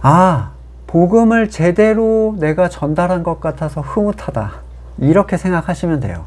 아, 복음을 제대로 내가 전달한 것 같아서 흐뭇하다, 이렇게 생각하시면 돼요.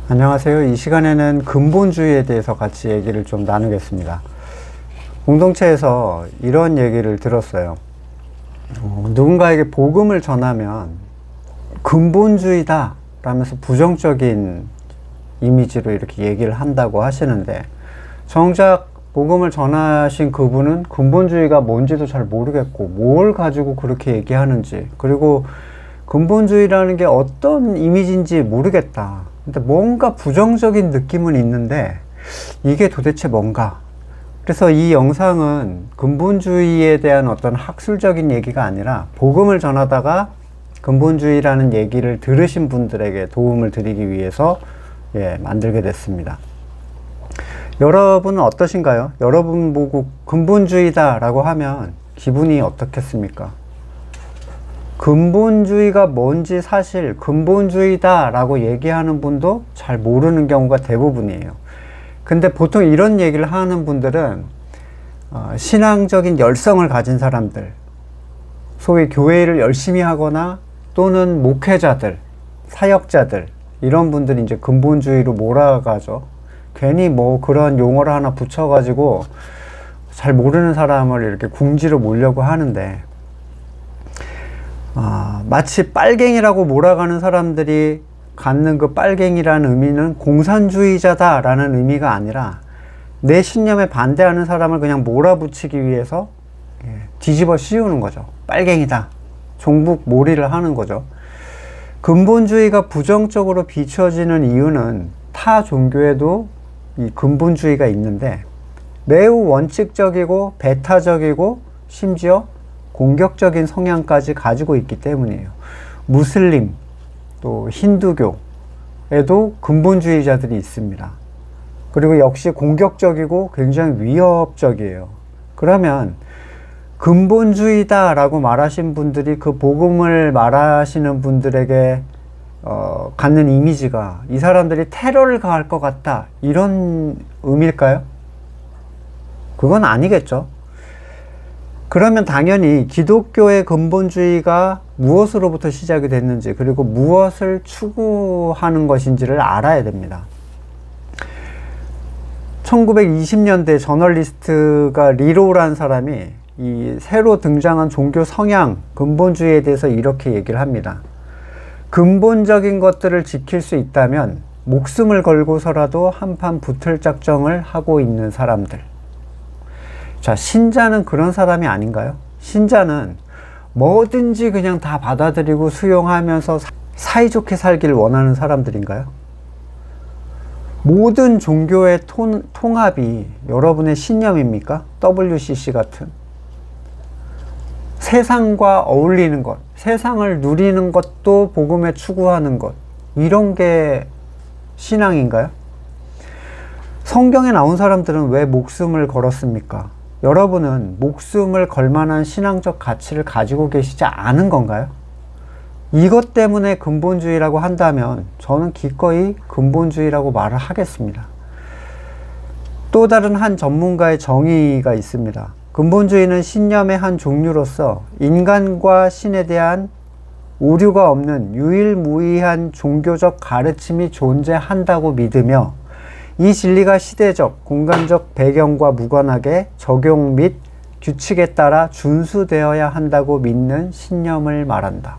안녕하세요. 이 시간에는 근본주의에 대해서 같이 얘기를 좀 나누겠습니다. 공동체에서 이런 얘기를 들었어요. 누군가에게 복음을 전하면 근본주의다 라면서 부정적인 이미지로 이렇게 얘기를 한다고 하시는데, 정작 복음을 전하신 그분은 근본주의가 뭔지도 잘 모르겠고 뭘 가지고 그렇게 얘기하는지, 그리고 근본주의라는 게 어떤 이미지인지 모르겠다, 근데 뭔가 부정적인 느낌은 있는데 이게 도대체 뭔가. 그래서 이 영상은 근본주의에 대한 어떤 학술적인 얘기가 아니라 복음을 전하다가 근본주의라는 얘기를 들으신 분들에게 도움을 드리기 위해서 만들게 됐습니다. 여러분은 어떠신가요? 여러분 보고 근본주의다 라고 하면 기분이 어떻겠습니까? 근본주의가 뭔지 사실 근본주의다 라고 얘기하는 분도 잘 모르는 경우가 대부분이에요. 근데 보통 이런 얘기를 하는 분들은 신앙적인 열성을 가진 사람들, 소위 교회를 열심히 하거나 또는 목회자들, 사역자들, 이런 분들이 이제 근본주의로 몰아가죠. 괜히 뭐 그런 용어를 하나 붙여가지고 잘 모르는 사람을 이렇게 궁지로 몰려고 하는데, 마치 빨갱이라고 몰아가는 사람들이 갖는 그 빨갱이라는 의미는 공산주의자다 라는 의미가 아니라 내 신념에 반대하는 사람을 그냥 몰아붙이기 위해서 뒤집어 씌우는 거죠. 빨갱이다, 종북 몰이를 하는 거죠. 근본주의가 부정적으로 비춰지는 이유는 타 종교에도 이 근본주의가 있는데 매우 원칙적이고 배타적이고 심지어 공격적인 성향까지 가지고 있기 때문이에요. 무슬림, 또 힌두교에도 근본주의자들이 있습니다. 그리고 역시 공격적이고 굉장히 위협적이에요. 그러면 근본주의다 라고 말하신 분들이 그 복음을 말하시는 분들에게 갖는 이미지가 이 사람들이 테러를 가할 것 같다, 이런 의미일까요? 그건 아니겠죠. 그러면 당연히 기독교의 근본주의가 무엇으로부터 시작이 됐는지, 그리고 무엇을 추구하는 것인지를 알아야 됩니다. 1920년대 저널리스트가 리로라는 사람이 이 새로 등장한 종교 성향 근본주의에 대해서 이렇게 얘기를 합니다. 근본적인 것들을 지킬 수 있다면 목숨을 걸고서라도 한판 붙을 작정을 하고 있는 사람들. 자, 신자는 그런 사람이 아닌가요? 신자는 뭐든지 그냥 다 받아들이고 수용하면서 사이좋게 살기를 원하는 사람들인가요? 모든 종교의 통합이 여러분의 신념입니까? WCC 같은 세상과 어울리는 것, 세상을 누리는 것도 복음에 추구하는 것, 이런 게 신앙인가요? 성경에 나온 사람들은 왜 목숨을 걸었습니까? 여러분은 목숨을 걸 만한 신앙적 가치를 가지고 계시지 않은 건가요? 이것 때문에 근본주의라고 한다면 저는 기꺼이 근본주의라고 말을 하겠습니다. 또 다른 한 전문가의 정의가 있습니다. 근본주의는 신념의 한 종류로서 인간과 신에 대한 오류가 없는 유일무이한 종교적 가르침이 존재한다고 믿으며 이 진리가 시대적, 공간적 배경과 무관하게 적용 및 규칙에 따라 준수되어야 한다고 믿는 신념을 말한다.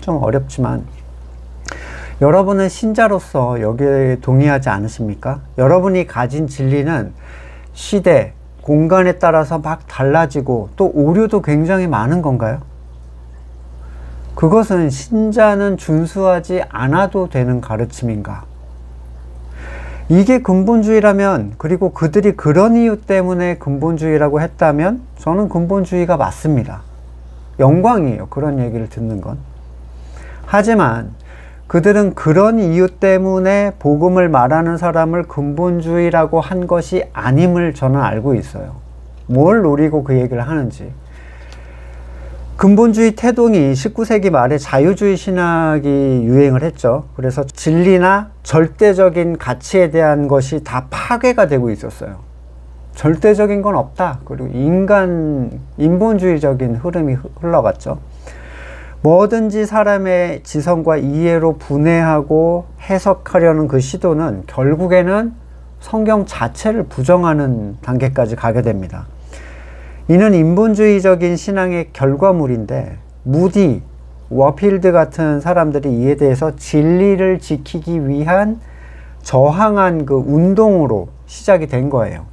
좀 어렵지만 여러분은 신자로서 여기에 동의하지 않으십니까? 여러분이 가진 진리는 시대, 공간에 따라서 막 달라지고 또 오류도 굉장히 많은 건가요? 그것은 신자는 준수하지 않아도 되는 가르침인가? 이게 근본주의라면, 그리고 그들이 그런 이유 때문에 근본주의라고 했다면 저는 근본주의가 맞습니다. 영광이에요, 그런 얘기를 듣는 건. 하지만 그들은 그런 이유 때문에 복음을 말하는 사람을 근본주의라고 한 것이 아님을 저는 알고 있어요. 뭘 노리고 그 얘기를 하는지. 근본주의 태동이 19세기 말에 자유주의 신학이 유행을 했죠. 그래서 진리나 절대적인 가치에 대한 것이 다 파괴가 되고 있었어요. 절대적인 건 없다. 그리고 인본주의적인 흐름이 흘러갔죠. 뭐든지 사람의 지성과 이해로 분해하고 해석하려는 그 시도는 결국에는 성경 자체를 부정하는 단계까지 가게 됩니다. 이는 인본주의적인 신앙의 결과물인데, 무디, 워필드 같은 사람들이 이에 대해서 진리를 지키기 위한 저항한 그 운동으로 시작이 된 거예요.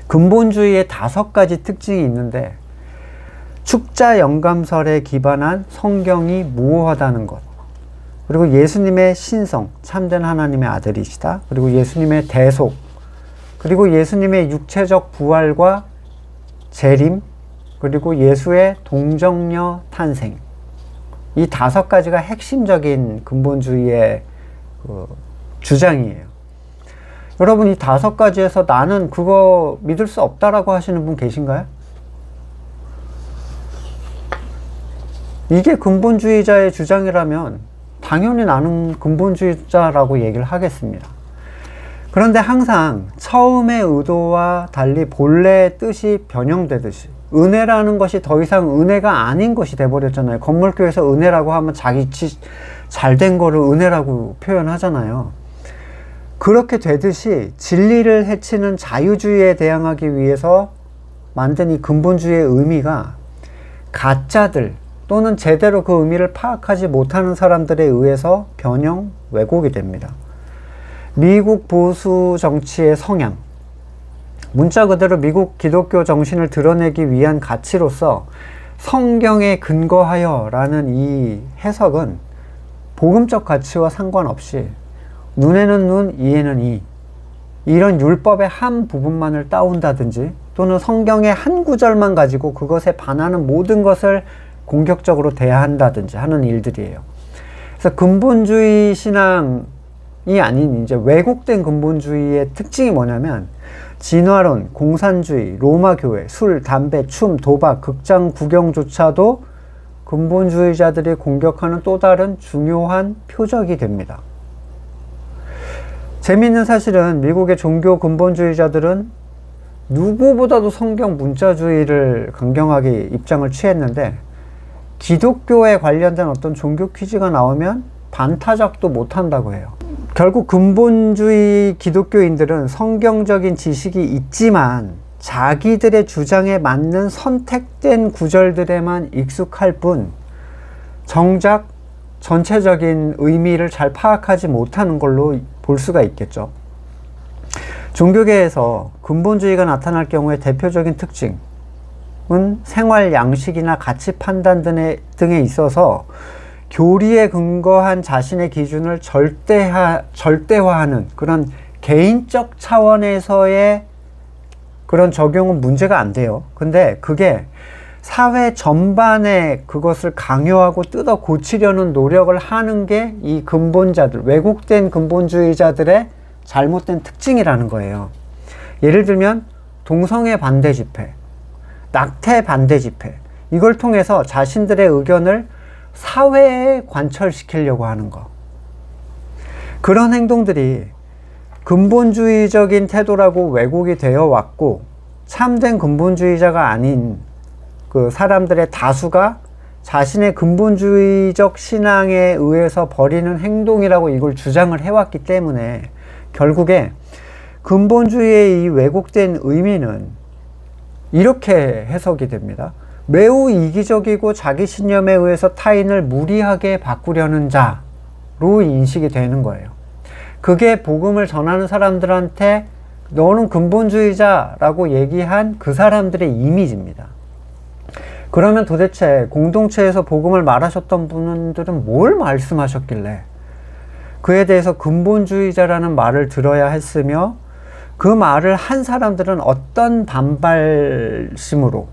근본주의의 5가지 특징이 있는데, 축자 영감설에 기반한 성경이 모호하다는 것, 그리고 예수님의 신성, 참된 하나님의 아들이시다, 그리고 예수님의 대속, 그리고 예수님의 육체적 부활과 재림, 그리고 예수의 동정녀 탄생. 이 5가지가 핵심적인 근본주의의 주장이에요. 여러분, 이 5가지에서 나는 그거 믿을 수 없다라고 하시는 분 계신가요? 이게 근본주의자의 주장이라면 당연히 나는 근본주의자라고 얘기를 하겠습니다. 그런데 항상 처음의 의도와 달리 본래의 뜻이 변형되듯이 은혜라는 것이 더 이상 은혜가 아닌 것이 돼버렸잖아요. 건물교에서 은혜라고 하면 자기 잘된 거를 은혜라고 표현하잖아요. 그렇게 되듯이 진리를 해치는 자유주의에 대항하기 위해서 만든 이 근본주의의 의미가 가짜들 또는 제대로 그 의미를 파악하지 못하는 사람들에 의해서 변형, 왜곡이 됩니다. 미국 보수 정치의 성향, 문자 그대로 미국 기독교 정신을 드러내기 위한 가치로서 성경에 근거하여 라는 이 해석은 복음적 가치와 상관없이 눈에는 눈, 이에는 이, 이런 율법의 한 부분만을 따온다든지 또는 성경의 한 구절만 가지고 그것에 반하는 모든 것을 공격적으로 대한다든지 하는 일들이에요. 그래서 근본주의 신앙이 아닌 이제 왜곡된 근본주의의 특징이 뭐냐면, 진화론, 공산주의, 로마 교회, 술, 담배, 춤, 도박, 극장 구경조차도 근본주의자들이 공격하는 또 다른 중요한 표적이 됩니다. 재미있는 사실은 미국의 종교 근본주의자들은 누구보다도 성경 문자주의를 강경하게 입장을 취했는데, 기독교에 관련된 어떤 종교 퀴즈가 나오면 반타작도 못한다고 해요. 결국 근본주의 기독교인들은 성경적인 지식이 있지만 자기들의 주장에 맞는 선택된 구절들에만 익숙할 뿐 정작 전체적인 의미를 잘 파악하지 못하는 걸로 볼 수가 있겠죠. 종교계에서 근본주의가 나타날 경우에 대표적인 특징은 생활 양식이나 가치 판단 등에 있어서 교리에 근거한 자신의 기준을 절대화하는 그런 개인적 차원에서의 그런 적용은 문제가 안 돼요. 근데 그게 사회 전반에 그것을 강요하고 뜯어 고치려는 노력을 하는 게 이 근본자들, 왜곡된 근본주의자들의 잘못된 특징이라는 거예요. 예를 들면 동성애 반대 집회, 낙태 반대 집회, 이걸 통해서 자신들의 의견을 사회에 관철시키려고 하는 거. 그런 행동들이 근본주의적인 태도라고 왜곡이 되어 왔고, 참된 근본주의자가 아닌 그 사람들의 다수가 자신의 근본주의적 신앙에 의해서 벌이는 행동이라고 이걸 주장을 해왔기 때문에 결국에 근본주의의 이 왜곡된 의미는 이렇게 해석이 됩니다. 매우 이기적이고 자기 신념에 의해서 타인을 무리하게 바꾸려는 자로 인식이 되는 거예요. 그게 복음을 전하는 사람들한테 너는 근본주의자라고 얘기한 그 사람들의 이미지입니다. 그러면 도대체 공동체에서 복음을 말하셨던 분들은 뭘 말씀하셨길래 그에 대해서 근본주의자라는 말을 들어야 했으며, 그 말을 한 사람들은 어떤 반발심으로,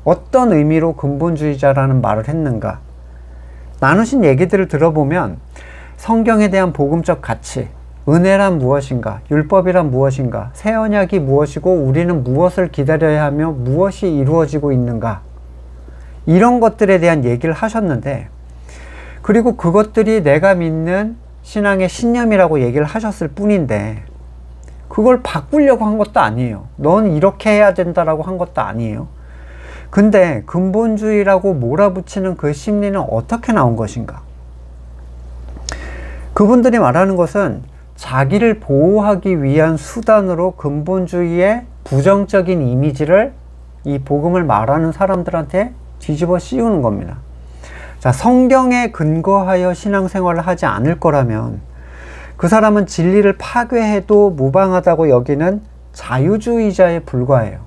어떤 의미로 근본주의자라는 말을 했는가. 나누신 얘기들을 들어보면 성경에 대한 복음적 가치, 은혜란 무엇인가, 율법이란 무엇인가, 새 언약이 무엇이고 우리는 무엇을 기다려야 하며 무엇이 이루어지고 있는가, 이런 것들에 대한 얘기를 하셨는데, 그리고 그것들이 내가 믿는 신앙의 신념이라고 얘기를 하셨을 뿐인데, 그걸 바꾸려고 한 것도 아니에요. 넌 이렇게 해야 된다라고 한 것도 아니에요. 근데 근본주의라고 몰아붙이는 그 심리는 어떻게 나온 것인가? 그분들이 말하는 것은 자기를 보호하기 위한 수단으로 근본주의의 부정적인 이미지를 이 복음을 말하는 사람들한테 뒤집어 씌우는 겁니다. 자, 성경에 근거하여 신앙생활을 하지 않을 거라면 그 사람은 진리를 파괴해도 무방하다고 여기는 자유주의자에 불과해요.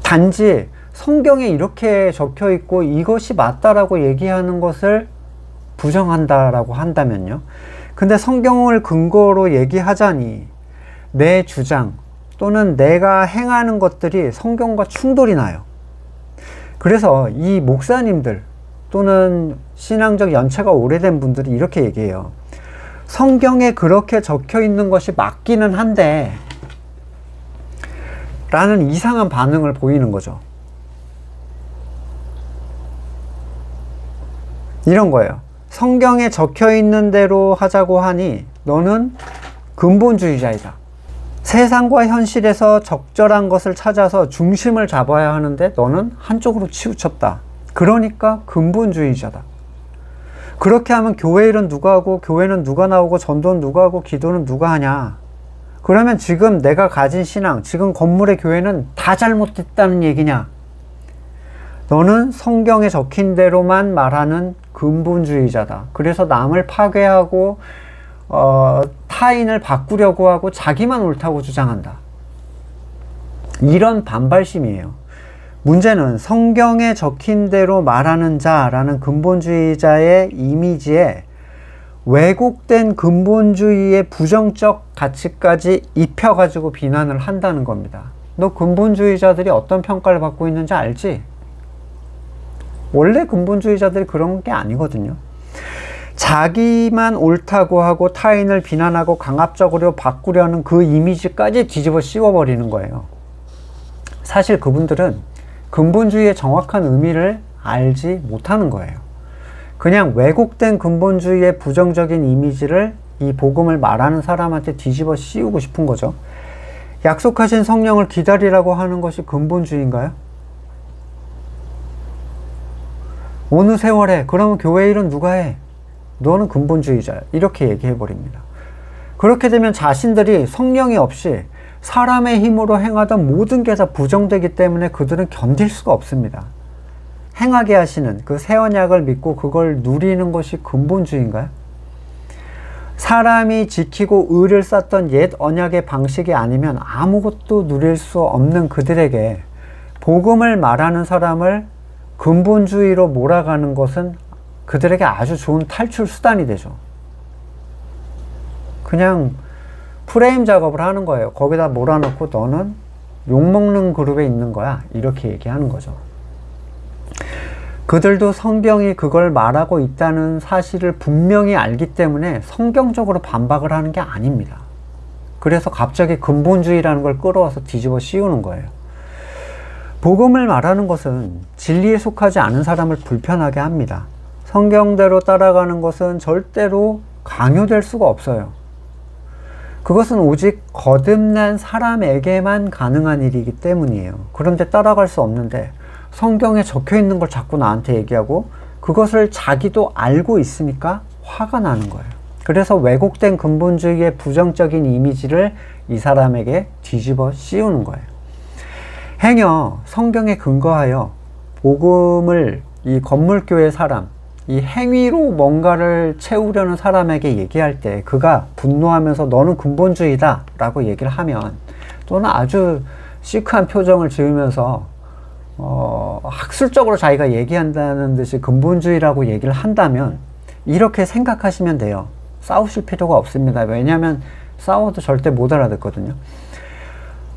단지 성경에 이렇게 적혀 있고 이것이 맞다라고 얘기하는 것을 부정한다라고 한다면요. 근데 성경을 근거로 얘기하자니 내 주장 또는 내가 행하는 것들이 성경과 충돌이 나요. 그래서 이 목사님들 또는 신앙적 연차가 오래된 분들이 이렇게 얘기해요. 성경에 그렇게 적혀 있는 것이 맞기는 한데 라는 이상한 반응을 보이는 거죠. 이런 거예요. 성경에 적혀 있는 대로 하자고 하니 너는 근본주의자이다. 세상과 현실에서 적절한 것을 찾아서 중심을 잡아야 하는데 너는 한쪽으로 치우쳤다. 그러니까 근본주의자다. 그렇게 하면 교회 일은 누가 하고 교회는 누가 나오고 전도는 누가 하고 기도는 누가 하냐. 그러면 지금 내가 가진 신앙, 지금 건물의 교회는 다 잘못됐다는 얘기냐. 너는 성경에 적힌 대로만 말하는 근본주의자다. 그래서 남을 파괴하고 타인을 바꾸려고 하고 자기만 옳다고 주장한다. 이런 반발심이에요. 문제는 성경에 적힌 대로 말하는 자라는 근본주의자의 이미지에 왜곡된 근본주의의 부정적 가치까지 입혀가지고 비난을 한다는 겁니다. 너 근본주의자들이 어떤 평가를 받고 있는지 알지? 원래 근본주의자들이 그런 게 아니거든요. 자기만 옳다고 하고 타인을 비난하고 강압적으로 바꾸려는 그 이미지까지 뒤집어 씌워버리는 거예요. 사실 그분들은 근본주의의 정확한 의미를 알지 못하는 거예요. 그냥 왜곡된 근본주의의 부정적인 이미지를 이 복음을 말하는 사람한테 뒤집어 씌우고 싶은 거죠. 약속하신 성령을 기다리라고 하는 것이 근본주의인가요? 어느 세월에 그러면 교회 일은 누가 해? 너는 근본주의자야. 이렇게 얘기해 버립니다. 그렇게 되면 자신들이 성령이 없이 사람의 힘으로 행하던 모든 게 다 부정되기 때문에 그들은 견딜 수가 없습니다. 행하게 하시는 그 새 언약을 믿고 그걸 누리는 것이 근본주의인가요? 사람이 지키고 의를 쌓던 옛 언약의 방식이 아니면 아무것도 누릴 수 없는 그들에게 복음을 말하는 사람을 근본주의로 몰아가는 것은 그들에게 아주 좋은 탈출 수단이 되죠. 그냥 프레임 작업을 하는 거예요. 거기다 몰아넣고 너는 욕먹는 그룹에 있는 거야. 이렇게 얘기하는 거죠. 그들도 성경이 그걸 말하고 있다는 사실을 분명히 알기 때문에 성경적으로 반박을 하는 게 아닙니다. 그래서 갑자기 근본주의라는 걸 끌어와서 뒤집어 씌우는 거예요. 복음을 말하는 것은 진리에 속하지 않은 사람을 불편하게 합니다. 성경대로 따라가는 것은 절대로 강요될 수가 없어요. 그것은 오직 거듭난 사람에게만 가능한 일이기 때문이에요. 그런데 따라갈 수 없는데 성경에 적혀 있는 걸 자꾸 나한테 얘기하고 그것을 자기도 알고 있으니까 화가 나는 거예요. 그래서 왜곡된 근본주의의 부정적인 이미지를 이 사람에게 뒤집어 씌우는 거예요. 행여 성경에 근거하여 복음을 이 건물교회 사람, 이 행위로 뭔가를 채우려는 사람에게 얘기할 때 그가 분노하면서 너는 근본주의다 라고 얘기를 하면 또는 아주 시크한 표정을 지으면서 학술적으로 자기가 얘기한다는 듯이 근본주의라고 얘기를 한다면 이렇게 생각하시면 돼요. 싸우실 필요가 없습니다. 왜냐하면 싸워도 절대 못 알아듣거든요.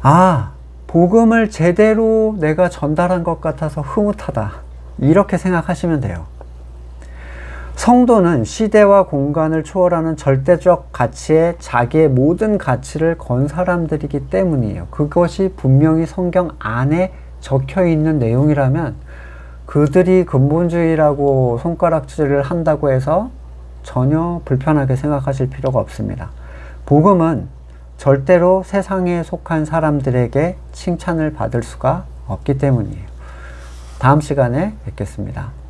아, 복음을 제대로 내가 전달한 것 같아서 흐뭇하다. 이렇게 생각하시면 돼요. 성도는 시대와 공간을 초월하는 절대적 가치에 자기의 모든 가치를 건 사람들이기 때문이에요. 그것이 분명히 성경 안에 적혀 있는 내용이라면 그들이 근본주의라고 손가락질을 한다고 해서 전혀 불편하게 생각하실 필요가 없습니다. 복음은 절대로 세상에 속한 사람들에게 칭찬을 받을 수가 없기 때문이에요. 다음 시간에 뵙겠습니다.